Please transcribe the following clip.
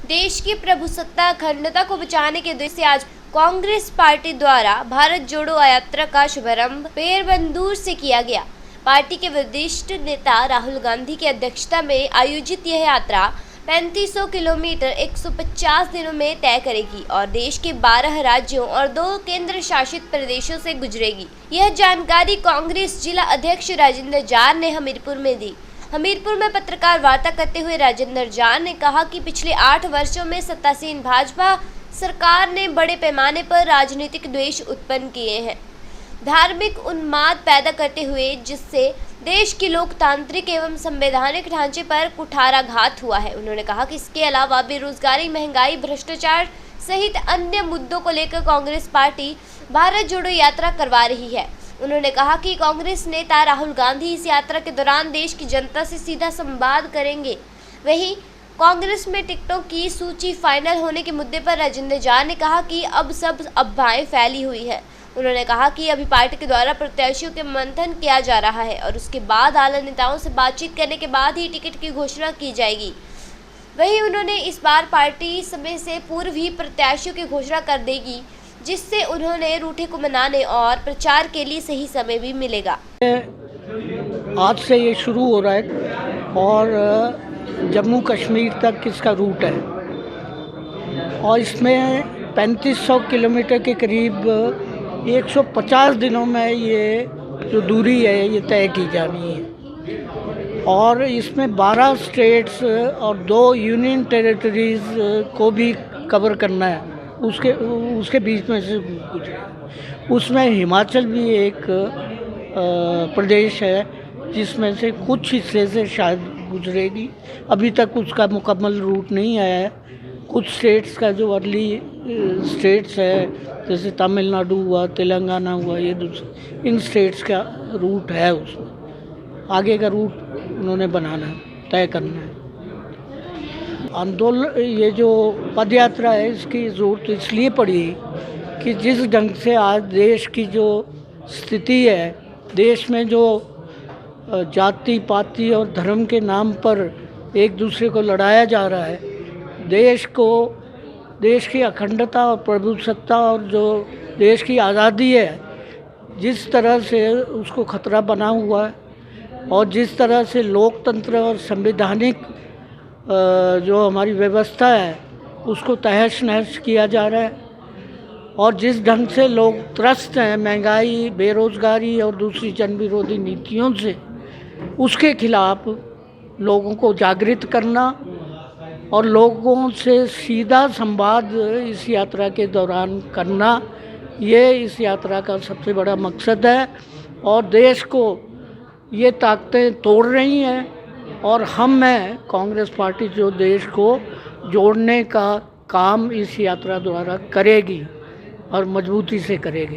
देश की प्रभुसत्ता अखंडता को बचाने के उद्देश्य से आज कांग्रेस पार्टी द्वारा भारत जोड़ो यात्रा का शुभारंभ पेरबंदूर से किया गया। पार्टी के वरिष्ठ नेता राहुल गांधी की अध्यक्षता में आयोजित यह यात्रा 3500 किलोमीटर 150 दिनों में तय करेगी और देश के 12 राज्यों और 2 केंद्र शासित प्रदेशों से गुजरेगी। यह जानकारी कांग्रेस जिला अध्यक्ष राजेंद्र जान ने हमीरपुर में दी। हमीरपुर में पत्रकार वार्ता करते हुए राजेंद्र जान ने कहा कि पिछले 8 वर्षों में सत्तासीन भाजपा सरकार ने बड़े पैमाने पर राजनीतिक द्वेष उत्पन्न किए हैं, धार्मिक उन्माद पैदा करते हुए, जिससे देश की लोकतांत्रिक एवं संवैधानिक ढांचे पर कुठाराघात हुआ है। उन्होंने कहा कि इसके अलावा बेरोजगारी, महंगाई, भ्रष्टाचार सहित अन्य मुद्दों को लेकर कांग्रेस पार्टी भारत जोड़ो यात्रा करवा रही है। उन्होंने कहा कि कांग्रेस नेता राहुल गांधी इस यात्रा के दौरान देश की जनता से सीधा संवाद करेंगे। वहीं कांग्रेस में टिकटों की सूची फाइनल होने के मुद्दे पर राजेंद्र जान ने कहा कि अब सब अफवाहें फैली हुई है। उन्होंने कहा कि अभी पार्टी के द्वारा प्रत्याशियों के मंथन किया जा रहा है और उसके बाद आला नेताओं से बातचीत करने के बाद ही टिकट की घोषणा की जाएगी। वहीं उन्होंने इस बार पार्टी समय से पूर्व ही प्रत्याशियों की घोषणा कर देगी, जिससे उन्होंने रूठे को मनाने और प्रचार के लिए सही समय भी मिलेगा। आज से ये शुरू हो रहा है और जम्मू कश्मीर तक इसका रूट है और इसमें 3500 किलोमीटर के करीब 150 दिनों में ये जो दूरी है ये तय की जानी है और इसमें 12 स्टेट्स और 2 यूनियन टेरिटरीज़ को भी कवर करना है। उसके बीच में से कुछ उसमें हिमाचल भी एक प्रदेश है जिसमें से कुछ हिस्से से शायद गुजरेगी। अभी तक उसका मुकम्मल रूट नहीं आया है। कुछ स्टेट्स का जो अर्ली स्टेट्स है जैसे तमिलनाडु हुआ, तेलंगाना हुआ, ये दूसरे इन स्टेट्स का रूट है, उसमें आगे का रूट उन्होंने बनाना है, तय करना है। आंदोलन ये जो पद यात्रा है इसकी ज़रूरत इसलिए पड़ी कि जिस ढंग से आज देश की जो स्थिति है, देश में जो जाति पाति और धर्म के नाम पर एक दूसरे को लड़ाया जा रहा है, देश की अखंडता और प्रभुसत्ता और जो देश की आज़ादी है, जिस तरह से उसको खतरा बना हुआ है और जिस तरह से लोकतंत्र और संवैधानिक जो हमारी व्यवस्था है उसको तहस नहस किया जा रहा है और जिस ढंग से लोग त्रस्त हैं महंगाई, बेरोज़गारी और दूसरी जन विरोधी नीतियों से, उसके खिलाफ लोगों को जागृत करना और लोगों से सीधा संवाद इस यात्रा के दौरान करना, ये इस यात्रा का सबसे बड़ा मकसद है। और देश को ये ताकतें तोड़ रही हैं और कांग्रेस पार्टी जो देश को जोड़ने का काम इस यात्रा द्वारा करेगी और मजबूती से करेगी।